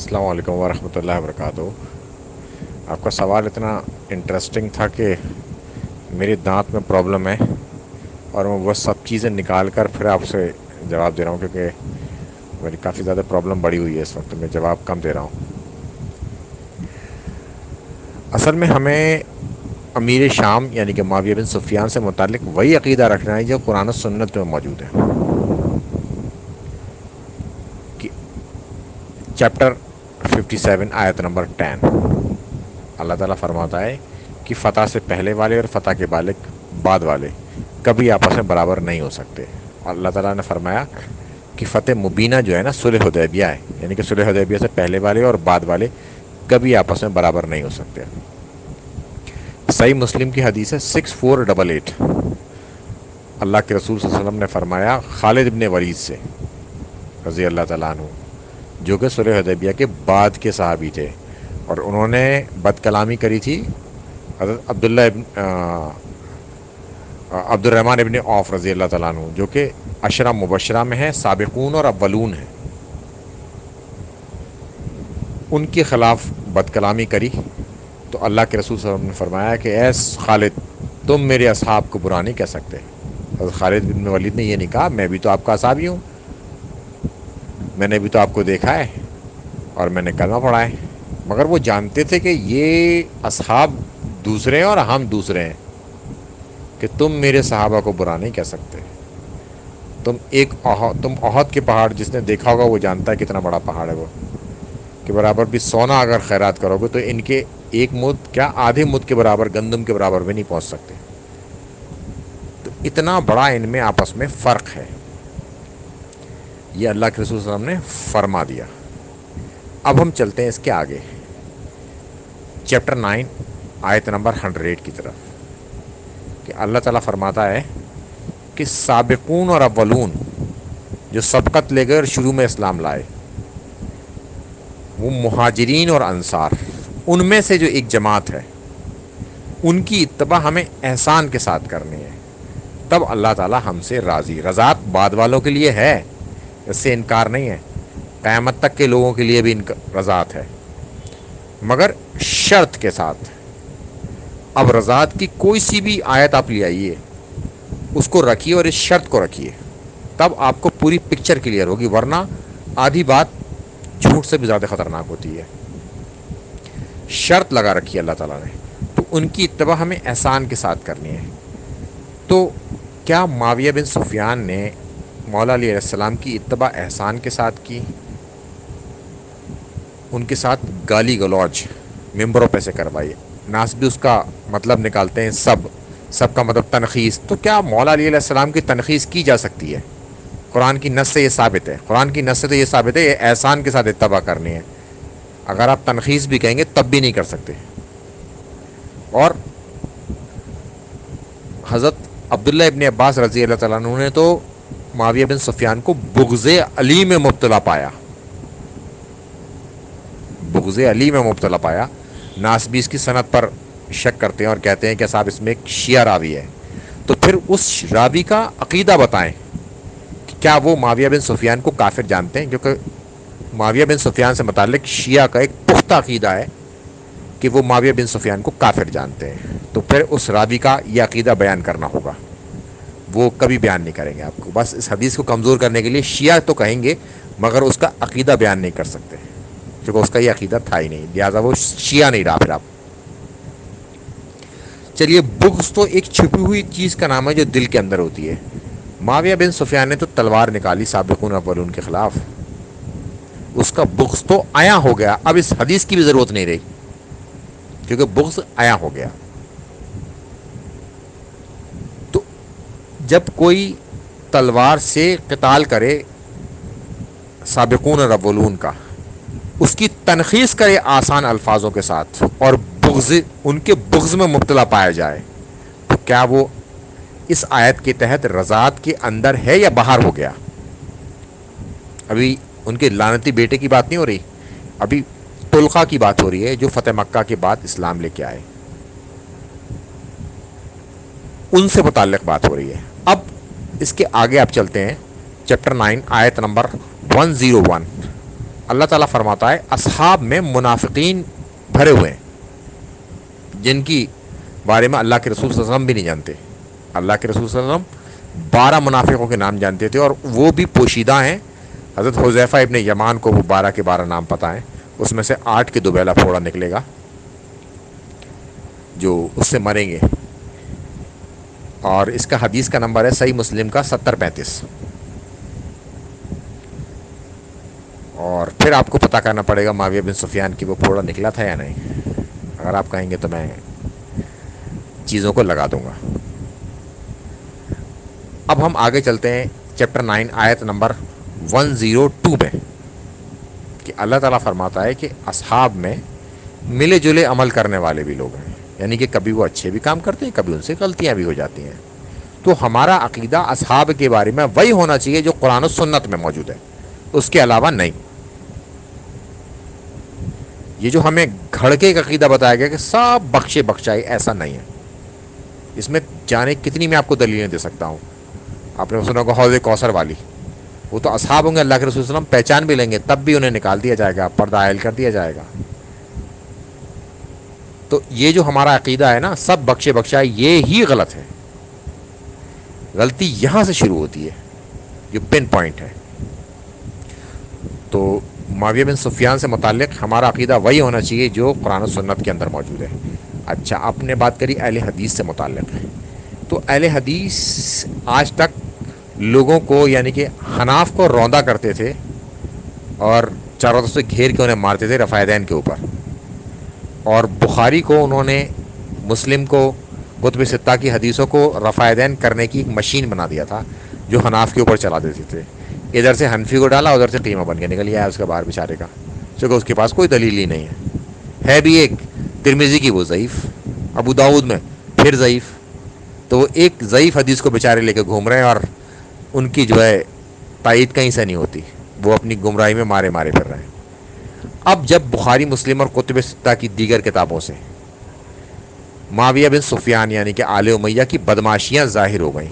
السلام علیکم ورحمۃ اللہ وبرکاتہ۔ آپ کا سوال اتنا انٹرسٹنگ تھا کہ میری دانت میں پرابلم ہے اور میں وہ سب چیزیں نکال کر پھر آپ سے جواب دے رہا ہوں، کیونکہ میری کافی زیادہ پرابلم بڑی ہوئی ہے اس وقت، میں جواب کم دے رہا ہوں۔ اصل میں ہمیں امیر شام یعنی کہ معاویہ بن سفیان سے متعلق وہی عقیدہ رکھنا ہے جو قرآن و سنت میں موجود ہے۔ کہ چیپٹر 57 آیت نمبر 10 اللہ تعالیٰ فرماتا ہے کہ فتح سے پہلے والے اور فتح کے بعد والے کبھی آپس میں برابر نہیں ہو سکتے۔ اللہ تعالیٰ نے فرمایا کہ فتح مبینہ جو ہے نا صلح حدیبیہ ہے، یعنی کہ صلح حدیبیہ سے پہلے والے اور بعد والے کبھی آپس میں برابر نہیں ہو سکتے۔ صحیح مسلم کی حدیث ہے 6488، اللہ کے رسول صلی اللہ علیہ وسلم نے فرمایا خالد ابن ولید سے رضی اللہ تعالیٰ عنہ، جو کہ صلح حدیبیہ کے بعد کے صحابی تھے، اور انہوں نے بد کلامی کری تھی حضرت عبد الرحمن ابن عوف رضی اللہ تعالیٰ عنہ، جو کہ عشرہ مبشرہ میں ہیں، سابقون اور اولون ہیں۔ ان کے خلاف بد کلامی کری تو اللہ کے رسول صلی اللہ علیہ وسلم نے فرمایا کہ اے خالد، تم میرے اصحاب کو برا نہیں کہہ سکتے۔ حضرت خالد بن ولید نے یہ نہیں کہا میں بھی تو آپ کا اصحابی ہوں، میں نے بھی تو آپ کو دیکھا ہے اور میں نے کلمہ پڑھا ہے، مگر وہ جانتے تھے کہ یہ اصحاب دوسرے ہیں اور ہم دوسرے ہیں، کہ تم میرے صحابہ کو برا نہیں کہہ سکتے۔ تم احد کے پہاڑ، جس نے دیکھا ہوگا وہ جانتا ہے کتنا بڑا پہاڑ ہے وہ، کہ برابر بھی سونا اگر خیرات کرو گے تو ان کے ایک مد کیا آدھے مد کے برابر، گندم کے برابر بھی نہیں پہنچ سکتے۔ تو اتنا بڑا ان میں آپس میں فرق ہے، یہ اللہ کے رسول صلی اللہ علیہ وسلم نے فرما دیا۔ اب ہم چلتے ہیں اس کے آگے چیپٹر 9 آیت نمبر 108 کی طرف، کہ اللہ تعالیٰ فرماتا ہے کہ سابقون اور اولون جو سبقت لے گئے اور شروع میں اسلام لائے، وہ مہاجرین اور انصار، ان میں سے جو ایک جماعت ہے، ان کی اتباع ہمیں احسان کے ساتھ کرنی ہے، تب اللہ تعالیٰ ہم سے راضی۔ رضات بعد والوں کے لیے ہے، اس سے انکار نہیں ہے، قیامت تک کے لوگوں کے لیے بھی رضات ہے، مگر شرط کے ساتھ۔ اب رضات کی کوئی سی بھی آیت آپ لے آئیے، اس کو رکھیے اور اس شرط کو رکھیے، تب آپ کو پوری پکچر کلیئر ہوگی، ورنہ آدھی بات جھوٹ سے بھی زیادہ خطرناک ہوتی ہے۔ شرط لگا رکھی ہے اللہ تعالیٰ نے، تو ان کی اتباع ہمیں احسان کے ساتھ کرنی ہے۔ تو کیا معاویہ بن سفیان نے مولا علیہ السلام کی اتباع احسان کے ساتھ کی؟ ان کے ساتھ گالی گلوچ ممبروں پہ سے کروائی، ناس بھی اس کا مطلب نکالتے ہیں، سب کا مطلب تنخیص۔ تو کیا مولا علیہ السلام کی تنخیص کی جا سکتی ہے؟ قرآن کی نص سے یہ ثابت ہے، قرآن کی نص سے تو یہ ثابت ہے، یہ احسان کے ساتھ اتباع کرنی ہے۔ اگر آپ تنخیص بھی کہیں گے تب بھی نہیں کر سکتے۔ اور حضرت عبداللہ ابن عباس رضی اللہ تعالیٰ عنہ نے تو معاویہ بن سفیان کو بغض علی میں مبتلا پایا، بغض علی میں مبتلا پایا۔ ناس بھی اس کی سند پر شک کرتے ہیں اور کہتے ہیں کہ صاحب اس میں ایک شیعہ راوی ہے، تو پھر اس راوی کا عقیدہ بتائیں کہ کیا وہ معاویہ بن سفیان کو کافر جانتے ہیں؟ کیونکہ معاویہ بن سفیان سے متعلق شیعہ کا ایک پختہ عقیدہ ہے کہ وہ معاویہ بن سفیان کو کافر جانتے ہیں، تو پھر اس راوی کا یہ عقیدہ بیان کرنا ہوگا۔ وہ کبھی بیان نہیں کریں گے آپ کو، بس اس حدیث کو کمزور کرنے کے لیے شیعہ تو کہیں گے، مگر اس کا عقیدہ بیان نہیں کر سکتے، کیونکہ اس کا یہ عقیدہ تھا ہی نہیں، لہٰذا وہ شیعہ نہیں رہا پھر آپ۔ چلیے، بغض تو ایک چھپی ہوئی چیز کا نام ہے جو دل کے اندر ہوتی ہے۔ معاویہ بن سفیان نے تو تلوار نکالی سابقون اولون کے خلاف، اس کا بغض تو عیاں ہو گیا، اب اس حدیث کی بھی ضرورت نہیں رہی، کیونکہ بغض عیاں ہو گیا۔ تو جب کوئی تلوار سے قتال کرے سابقون اور اولون کا، اس کی تنخیص کرے آسان الفاظوں کے ساتھ، اور ان کے بغض میں مبتلا پایا جائے، تو کیا وہ اس آیت کے تحت رضاعت کے اندر ہے یا باہر ہو گیا؟ ابھی ان کے لعنتی بیٹے کی بات نہیں ہو رہی، ابھی طلقہ کی بات ہو رہی ہے جو فتح مکہ کے بعد اسلام لے کے آئے، ان سے متعلق بات ہو رہی ہے۔ اب اس کے آگے آپ چلتے ہیں چیپٹر 9 آیت نمبر 101، اللہ تعالیٰ فرماتا ہے اصحاب میں منافقین بھرے ہوئے ہیں جن کی بارے میں اللہ کے رسول صلی اللہ علیہ وسلم بھی نہیں جانتے. اللہ کے رسول صلی اللہ علیہ وسلم 12 منافقوں کے نام جانتے تھے اور وہ بھی پوشیدہ ہیں. حضرت حذیفہ ابن یمان کو وہ 12 کے 12 نام پتہ ہیں. اس میں سے 8 کے دوبیلا پھوڑا نکلے گا جو اس سے مریں گے. اور اس کا حدیث کا نمبر ہے صحیح مسلم کا 7035. اور پھر آپ کو پتہ کرنا پڑے گا معاویہ بن سفیان کی وہ پھوڑا نکلا تھا یا نہیں. اگر آپ کہیں گے تو میں چیزوں کو لگا دوں گا. اب ہم آگے چلتے ہیں چیپٹر 9 آیت نمبر 102 میں کہ اللہ تعالیٰ فرماتا ہے کہ اصحاب میں ملے جلے عمل کرنے والے بھی لوگ ہیں. یعنی کہ کبھی وہ اچھے بھی کام کرتے ہیں, کبھی ان سے غلطیاں بھی ہو جاتی ہیں. تو ہمارا عقیدہ اصحاب کے بارے میں وہی ہونا چاہیے جو قرآن و سنت میں موجود ہے, اس کے علاوہ نہیں. یہ جو ہمیں گھڑ کے ایک عقیدہ بتایا گیا کہ سب بخشے بخشائے, ایسا نہیں ہے. اس میں جانے کتنی میں آپ کو دلیلیں دے سکتا ہوں. آپ نے سنا ہوگا حوض کوثر والی, وہ تو اصحاب ہوں گے, اللہ کے رسول صلی اللہ علیہ وسلم پہچان بھی لیں گے, تب بھی انہیں نکال دیا جائے گا, پردہ عائل کر دیا جائے گا. تو یہ جو ہمارا عقیدہ ہے نا سب بخشے بخشائے, یہ ہی غلط ہے. غلطی یہاں سے شروع ہوتی ہے, یہ پن پوائنٹ ہے. تو معاویہ بن سفیان سے متعلق ہمارا عقیدہ وہی ہونا چاہیے جو قرآن و سنت کے اندر موجود ہے. اچھا, آپ نے بات کری اہل حدیث سے متعلق. تو اہل حدیث آج تک لوگوں کو یعنی کہ حناف کو روندا کرتے تھے اور چاروں طرف سے گھیر کے انہیں مارتے تھے رفع یدین کے اوپر. اور بخاری کو انہوں نے, مسلم کو, کتب ستہ کی حدیثوں کو رفع یدین کرنے کی ایک مشین بنا دیا تھا جو حناف کے اوپر چلا دیتے تھے. ادھر سے حنفی کو ڈالا, ادھر سے قیمہ بن کے نکل آیا اس کا باہر بیچارے کا, چونکہ اس کے پاس کوئی دلیل ہی نہیں ہے بھی ایک ترمذی کی وہ ضعیف, ابو داؤد میں پھر ضعیف. تو وہ ایک ضعیف حدیث کو بیچارے لے کے گھوم رہے ہیں اور ان کی جو ہے تائید کہیں سے نہیں ہوتی, وہ اپنی گمراہی میں مارے مارے پھر رہے ہیں. اب جب بخاری, مسلم اور کتب ستہ کی دیگر کتابوں سے معاویہ بن سفیان یعنی کہ آل امیہ کی بدماشیاں ظاہر ہو گئیں,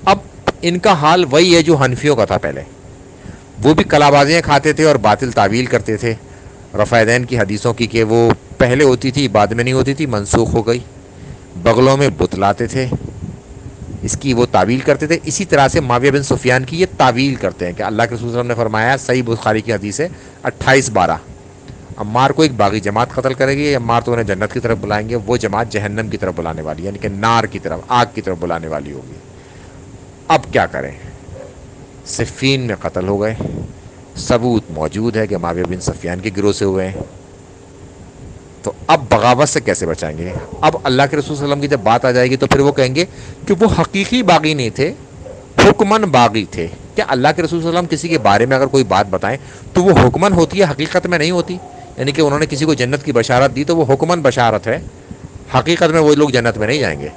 اب ان کا حال وہی ہے جو حنفیوں کا تھا پہلے. وہ بھی کلابازیاں کھاتے تھے اور باطل تعویل کرتے تھے رفع یدین کی حدیثوں کی کہ وہ پہلے ہوتی تھی بعد میں نہیں ہوتی تھی, منسوخ ہو گئی. بغلوں میں بت لاتے تھے, اس کی وہ تعویل کرتے تھے. اسی طرح سے معاویہ بن سفیان کی یہ تعویل کرتے ہیں کہ اللہ کے رسول صلی اللہ علیہ وسلم نے فرمایا, صحیح بخاری کی حدیث ہے 28:12, عمار کو ایک باغی جماعت قتل کرے گی, عمار تو انہیں جنت کی طرف بلائیں گے, وہ جماعت جہنم کی طرف بلانے والی, یعنی کہ نار کی طرف, آگ کی طرف بلانے والی ہوگی. اب کیا کریں, صفین میں قتل ہو گئے, ثبوت موجود ہے کہ معاویہ بن سفیان کے گروہ سے ہوئے ہیں. تو اب بغاوت سے کیسے بچائیں گے؟ اب اللہ کے رسول صلی اللہ علیہ وسلم کی جب بات آ جائے گی تو پھر وہ کہیں گے کہ وہ حقیقی باغی نہیں تھے, حکمن باغی تھے. کیا اللہ کے رسول صلی اللہ علیہ وسلم کسی کے بارے میں اگر کوئی بات بتائیں تو وہ حکمن ہوتی ہے, حقیقت میں نہیں ہوتی؟ یعنی کہ انہوں نے کسی کو جنت کی بشارت دی تو وہ حکمن بشارت ہے, حقیقت میں وہ لوگ جنت میں نہیں جائیں گے.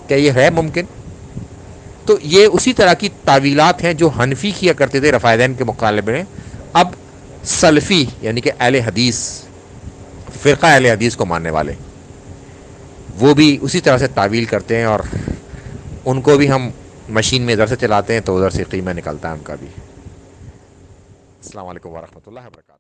کیا یہ ہے ممکن؟ تو یہ اسی طرح کی تعویلات ہیں جو حنفی کیا کرتے تھے رفع یدین کے مقابلے میں. اب سلفی یعنی کہ اہل حدیث, فرقہ اہل حدیث کو ماننے والے, وہ بھی اسی طرح سے تعویل کرتے ہیں اور ان کو بھی ہم مشین میں ادھر سے چلاتے ہیں تو ادھر سے قیمہ نکلتا ہے ان کا بھی. السلام علیکم ورحمۃ اللہ وبرکاتہ.